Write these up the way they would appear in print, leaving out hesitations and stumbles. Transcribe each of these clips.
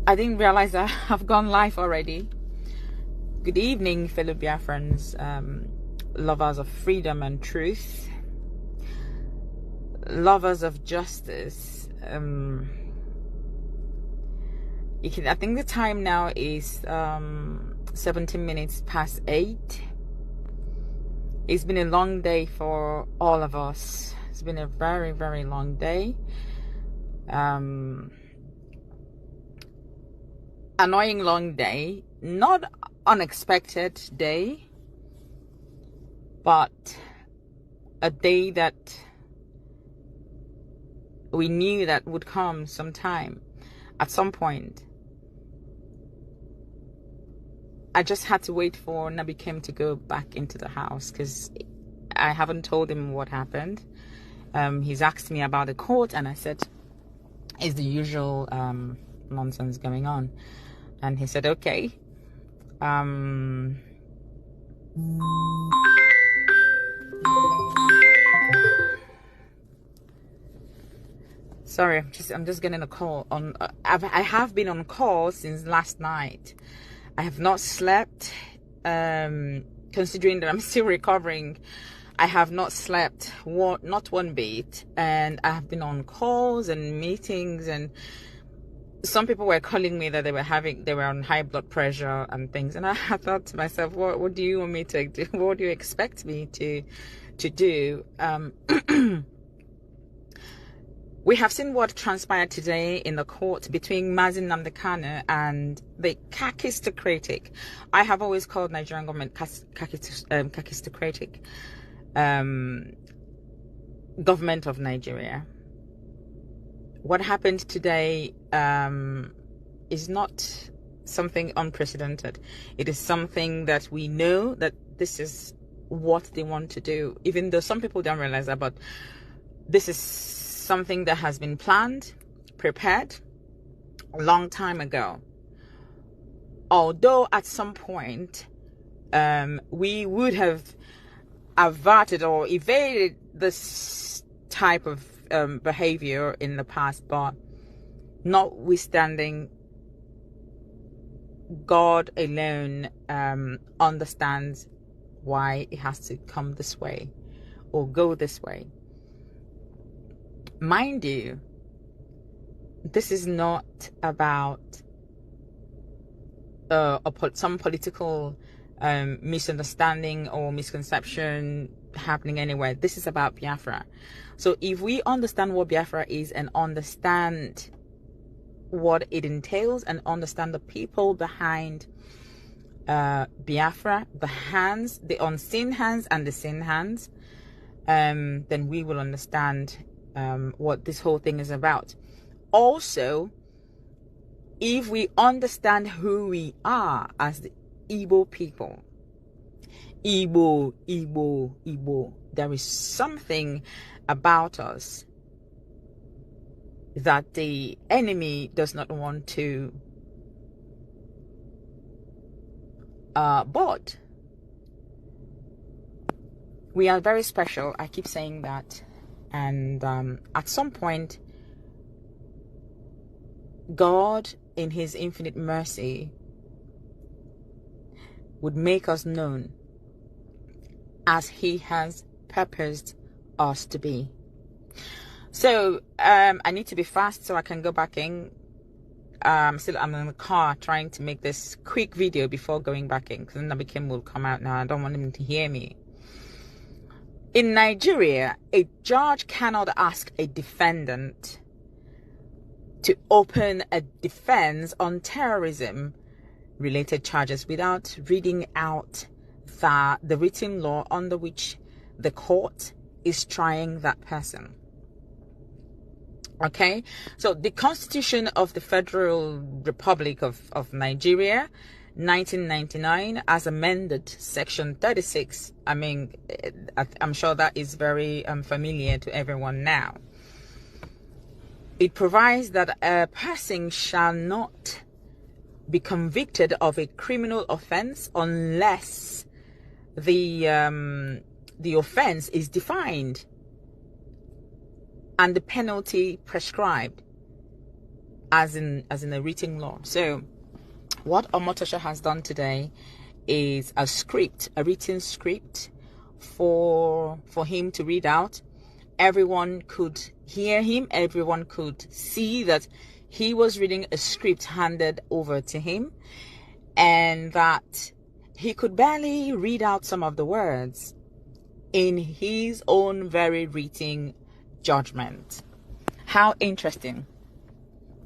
I didn't realize that I've gone live already. Good evening, fellow Biafrans, lovers of freedom and truth, lovers of justice. I think the time now is 17 minutes past 8. It's been a long day for all of us. It's been a very, very long day. Annoying long day, not unexpected day, but a day that we knew that would come sometime, at some point. I just had to wait for Nabi Kim to go back into the house because I haven't told him what happened. He's asked me about the court, and I said, "Is the usual nonsense going on?" And he said, "Okay." Sorry, I'm just getting a call on. I have been on call since last night. I have not slept. Considering that I'm still recovering, I have not slept not one bit, and I have been on calls and meetings, and some people were calling me that they were on high blood pressure and things, and I thought to myself, what do you want me to do? What do you expect me to do? We have seen what transpired today in the court between Mazi Nnamdi Kanu and the kakistocratic. I have always called Nigerian government kakistocratic government of Nigeria. What happened today is not something unprecedented. It is something that we know that this is what they want to do, even though some people don't realize that, but this is something that has been planned, prepared a long time ago. Although at some point we would have averted or evaded this type of behavior in the past, but notwithstanding, God alone understands why it has to come this way or go this way. Mind you, this is not about some political misunderstanding or misconception happening anywhere. This is about Biafra. So if we understand what Biafra is and understand what it entails and understand the people behind Biafra, the hands, the unseen hands and the seen hands, then we will understand what this whole thing is about. Also, if we understand who we are as the Igbo people, Igbo, there is something about us that the enemy does not want to but we are very special. I keep saying that. And at some point, God, in his infinite mercy, would make us known as he has purposed us to be. So I need to be fast so I can go back in. I'm in the car trying to make this quick video before going back in, because Nabi Kim will come out now. I don't want him to hear me. In Nigeria, a judge cannot ask a defendant to open a defense on terrorism-related charges without reading out the written law under which the court is trying that person. Okay, so the Constitution of the Federal Republic of Nigeria, 1999, as amended, Section 36. I mean, I'm sure that is very familiar to everyone now. It provides that a person shall not be convicted of a criminal offense unless the offense is defined and the penalty prescribed as in a written law. So what Omotosho has done today is a written script for him to read out. Everyone could hear him, everyone could see that he was reading a script handed over to him, and that he could barely read out some of the words in his own very written judgment. How interesting.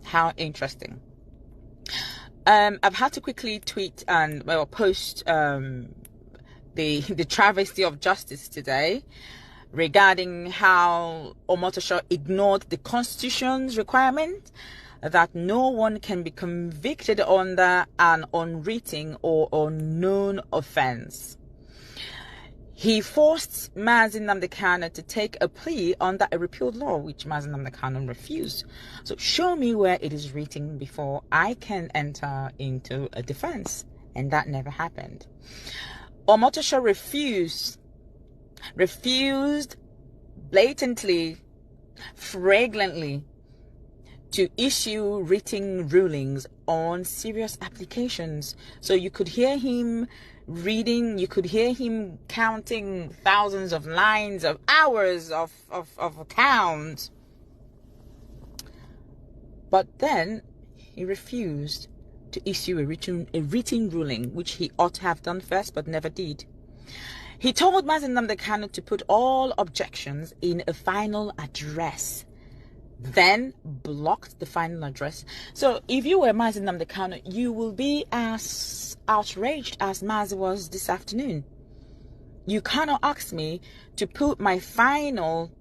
How interesting. I've had to quickly tweet and post the travesty of justice today regarding how Omotosho ignored the Constitution's requirement that no one can be convicted under an unwritten or unknown offense. He forced Mazi Nnamdi Kanu to take a plea under a repealed law, which Mazi Nnamdi Kanu refused. So show me where it is written before I can enter into a defense. And that never happened. Omotosho refused blatantly, flagrantly, to issue written rulings on serious applications. So you could hear him reading, you could hear him counting thousands of lines, of hours of accounts. But then he refused to issue a written ruling, which he ought to have done first, but never did. He told Mazi Nnamdi Kanu to put all objections in a final address, then blocked the final address. So if you were Mazi Nnamdi Kanu, you will be as outraged as Mazi was this afternoon. You cannot ask me to put my final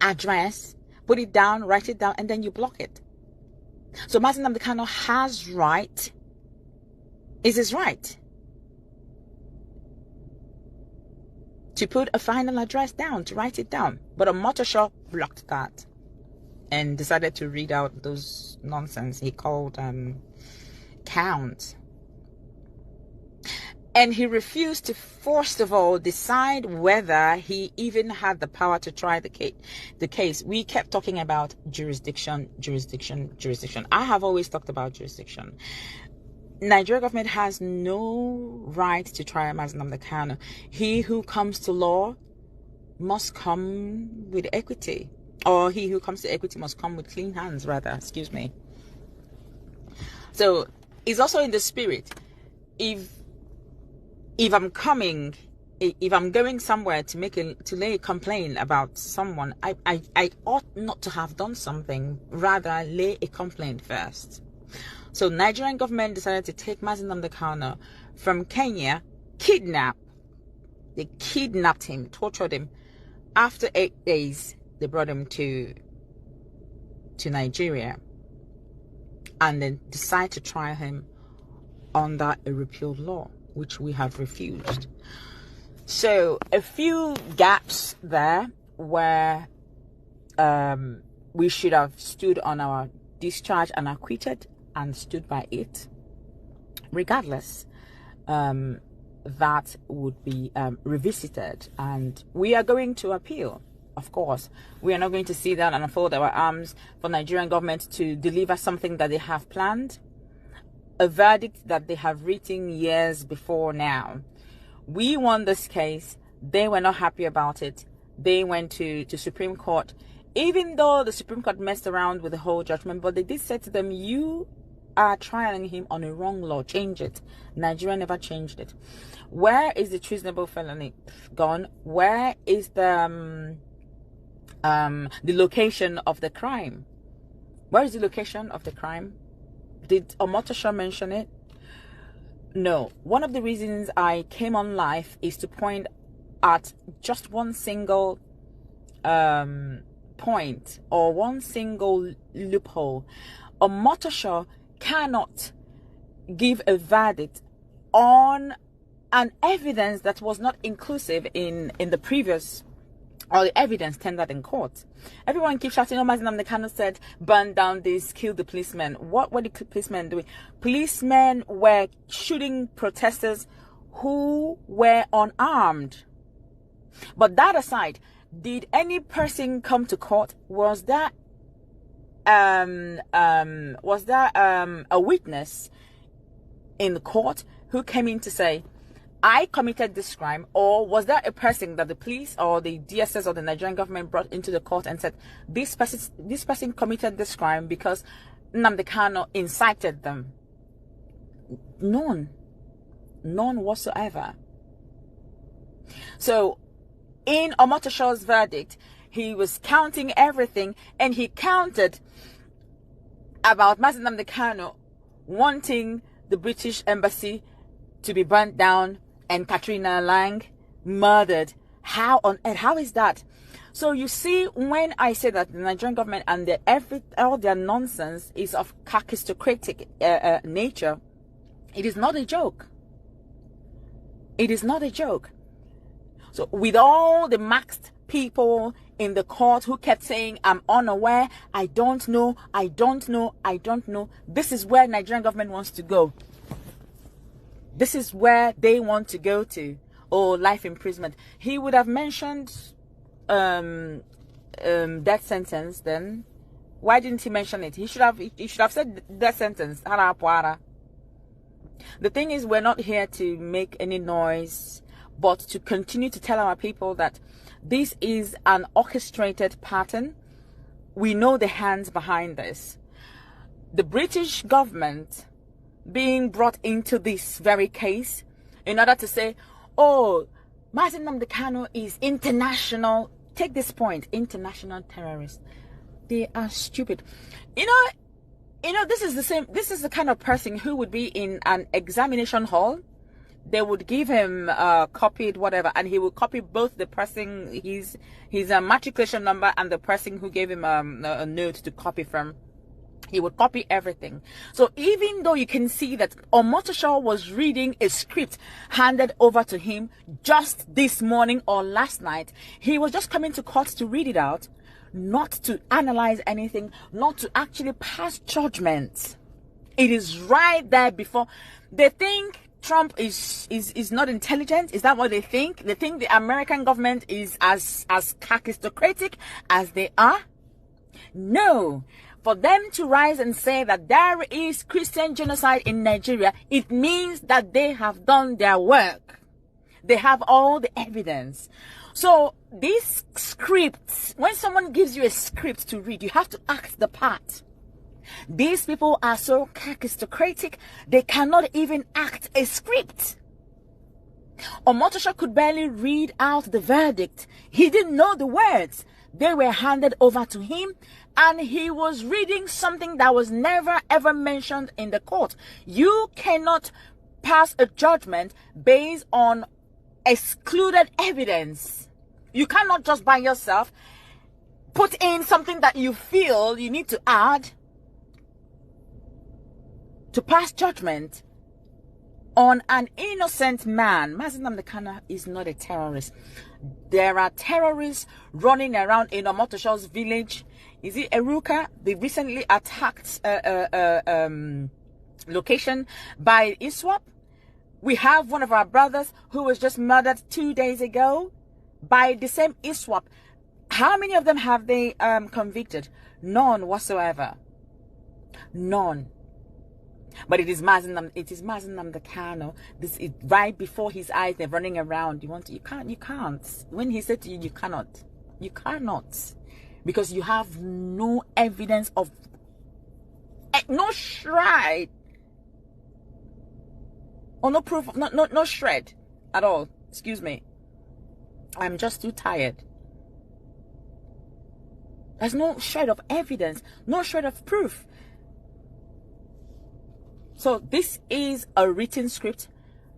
address, put it down, write it down, and then you block it. So Mazi Nnamdi Kanu has right, is his right, to put a final address down, to write it down. But Omotosho blocked that and decided to read out those nonsense he called counts. And he refused to, first of all, decide whether he even had the power to try the case. We kept talking about jurisdiction. I have always talked about jurisdiction. Nigeria government has no right to try Mazi Nnamdi Kanu. He who comes to law must come with equity. Or he who comes to equity must come with clean hands, rather. Excuse me. So it's also in the spirit. If I'm going somewhere to lay a complaint about someone, I ought not to have done something, rather lay a complaint first. So Nigerian government decided to take Mazi Nnamdi Kanu from Kenya, They kidnapped him, tortured him. After 8 days, they brought him to Nigeria, and then decided to try him under a repealed law, which we have refused. So a few gaps there where we should have stood on our discharge and acquitted and stood by it. Regardless, that would be revisited, and we are going to appeal. Of course, we are not going to sit down and fold our arms for Nigerian government to deliver something that they have planned, a verdict that they have written years before now. We won this case. They were not happy about it. They went to Supreme Court, even though the Supreme Court messed around with the whole judgment, but they did say to them, you are trying him on a wrong law, change it. Nigeria never changed it. Where is the treasonable felony gone? Where is the location of the crime? Where is the location of the crime? Did Omotosho mention it? No. One of the reasons I came on live is to point at just one single point, or one single loophole. Omotosho cannot give a verdict on an evidence that was not inclusive in the previous, or the evidence tendered in court. Everyone keeps shouting, oh, Mazi Nnamdi Kanu said, burn down this, kill the policemen. What were the policemen doing? Policemen were shooting protesters who were unarmed. But that aside, did any person come to court? Was there a witness in the court who came in to say, I committed this crime? Or was there a person that the police or the DSS or the Nigerian government brought into the court and said, this person committed this crime because Nnamdi Kanu incited them? None whatsoever. So in Omotosho's verdict, he was counting everything, and he counted about Mazi Nnamdi Kanu wanting the British embassy to be burnt down and Katrina Lang murdered. How on earth? How is that? So you see, when I say that the Nigerian government and all their nonsense is of kakistocratic nature, it is not a joke. It is not a joke. So with all the maxed people in the court who kept saying, I'm unaware, I don't know, I don't know, I don't know, this is where Nigerian government wants to go. This is where they want to go to. Or life imprisonment. He would have mentioned death sentence then. Why didn't he mention it? He should have said death sentence. The thing is, we're not here to make any noise, but to continue to tell our people that this is an orchestrated pattern. We know the hands behind this. The British government being brought into this very case in order to say, oh, Mazi Nnamdi Kanu is international, take this point, international terrorist. They are stupid. You know, this is the kind of person who would be in an examination hall. They would give him copied whatever, and he will copy both the person, his matriculation number, and the person who gave him a note to copy from. He would copy everything. So even though you can see that Omotosho was reading a script handed over to him just this morning or last night, he was just coming to court to read it out, not to analyze anything, not to actually pass judgment. It is right there before. They think Trump is not intelligent. Is that what they think? They think the American government is as kakistocratic as they are? No. For them to rise and say that there is Christian genocide in Nigeria, it means that they have done their work. They have all the evidence. So these scripts, when someone gives you a script to read, you have to act the part. These people are so kakistocratic, they cannot even act a script. Omotosho could barely read out the verdict. He didn't know the words. They were handed over to him, and he was reading something that was never ever mentioned in the court. You cannot pass a judgment based on excluded evidence. You cannot just by yourself put in something that you feel you need to add to pass judgment on an innocent man. Mazi Nnamdi Kanu is not a terrorist. There are terrorists running around in Omotosho's village. Is it Eruka? They recently attacked location by ISWAP. We have one of our brothers who was just murdered 2 days ago by the same ISWAP. How many of them have they convicted? None whatsoever. None. But it is Mazi Nnamdi Kanu. This is right before his eyes. They're running around. You can't. When he said to you, you cannot. You cannot. Because you have no evidence of, no shred, or no proof, no shred at all. Excuse me. I'm just too tired. There's no shred of evidence, no shred of proof. So this is a written script.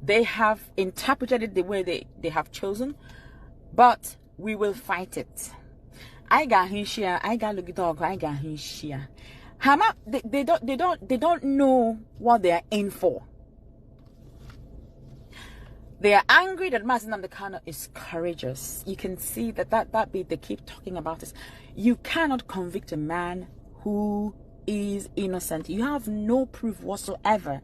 They have interpreted it the way they have chosen, but we will fight it. I got Hinshia, I got look dog, I got Hinshia. Hama, they don't know what they are in for. They are angry that Mazi Nnamdi Kanu is courageous. You can see that bit they keep talking about this. You cannot convict a man who is innocent. You have no proof whatsoever.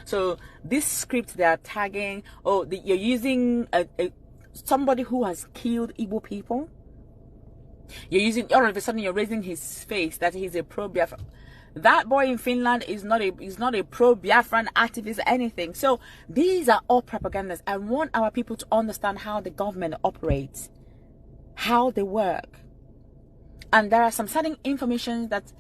So this script they are tagging, you're using somebody who has killed Igbo people. You're using, all of a sudden you're raising his face that he's a pro-Biafran. That boy in Finland is not a pro-Biafran activist or anything. So these are all propagandas. I want our people to understand how the government operates, how they work. And there are some certain information that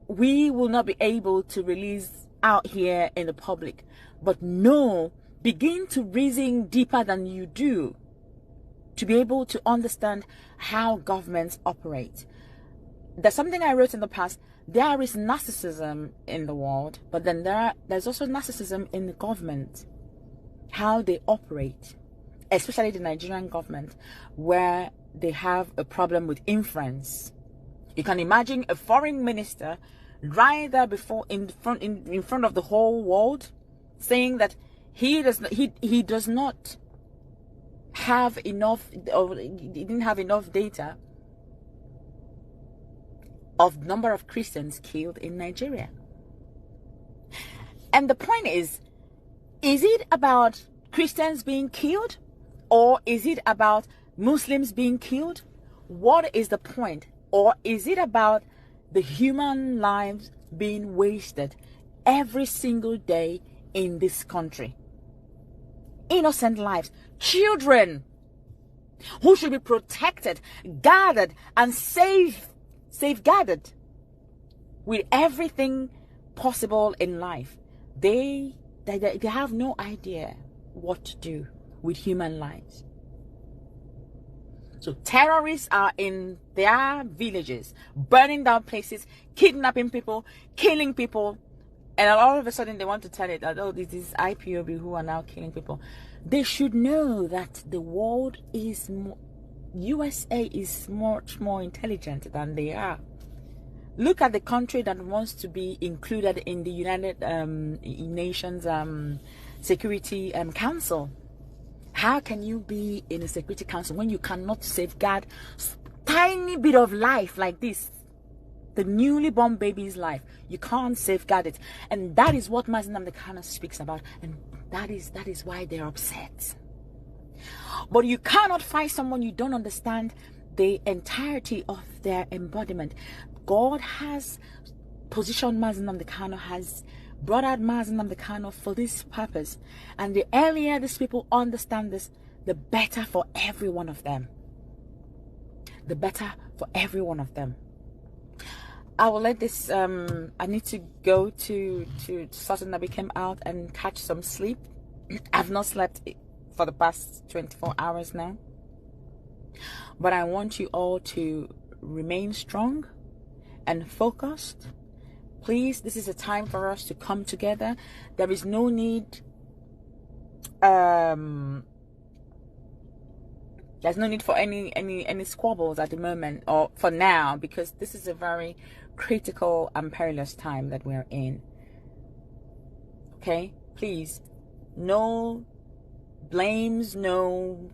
we will not be able to release out here in the public. But no, begin to reason deeper than you do to be able to understand how governments operate. There's something I wrote in the past. There is narcissism in the world, but then there's also narcissism in the government, how they operate, especially the Nigerian government, where they have a problem with influence. You can imagine a foreign minister right there in front of the whole world, saying that he does not have enough, or he didn't have enough data of number of Christians killed in Nigeria. And the point is it about Christians being killed, or is it about Muslims being killed? What is the point? Or is it about the human lives being wasted every single day in this country? Innocent lives, children who should be protected, guarded, and safeguarded with everything possible in life. They have no idea what to do with human lives. So terrorists are in their villages, burning down places, kidnapping people, killing people, and all of a sudden they want to tell it that, oh, this is IPOB who are now killing people. They should know that the world is USA is much more intelligent than they are. Look at the country that wants to be included in the United Nations Security Council. How can you be in a Security Council when you cannot safeguard tiny bit of life like this? The newly born baby's life. You can't safeguard it. And that is what Mazi Nnamdi Kanu speaks about. And that is why they're upset. But you cannot fight someone you don't understand the entirety of their embodiment. God has positioned Mazi Nnamdi Kanu, has brought out Mazi Nnamdi Kanu for this purpose. And the earlier these people understand this, the better for every one of them. The better for every one of them. I will let this, I need to go to Sutton that we came out and catch some sleep. I've not slept for the past 24 hours now. But I want you all to remain strong and focused. Please, this is a time for us to come together. There is no need, there's no need for any squabbles at the moment, or for now, because this is a very critical and perilous time that we're in. Okay, please, no blames, no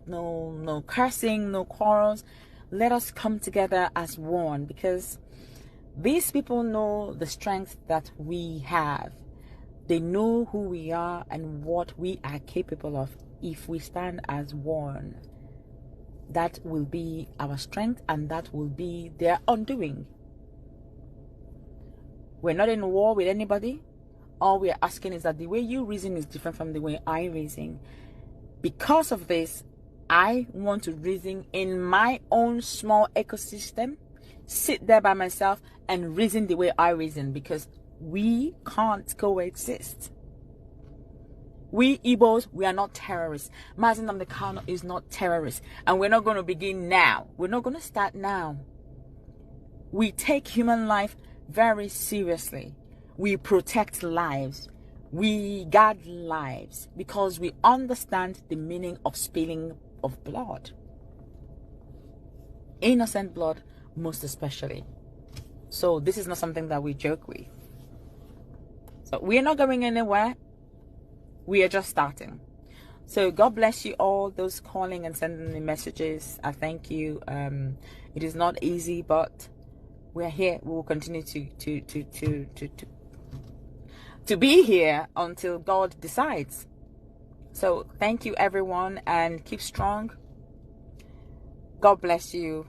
cursing, no quarrels. Let us come together as one, because these people know the strength that we have. They know who we are and what we are capable of if we stand as one. That will be our strength, and that will be their undoing. We're not in war with anybody. All we're asking is that the way you reason is different from the way I reason. Because of this, I want to reason in my own small ecosystem, sit there by myself and reason the way I reason, because we can't coexist. We Igbos, we are not terrorists. Mazi Nnamdi Kanu is not terrorist. And we're not going to begin now. We're not going to start now. We take human life very seriously. We protect lives. We guard lives because we understand the meaning of spilling of blood. Innocent blood, most especially. So this is not something that we joke with. So we're not going anywhere. We are just starting. So God bless you all, those calling and sending me messages. I thank you. It is not easy, but we're here. We will continue to be here until God decides. So thank you everyone, and keep strong. God bless you.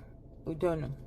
We don't know.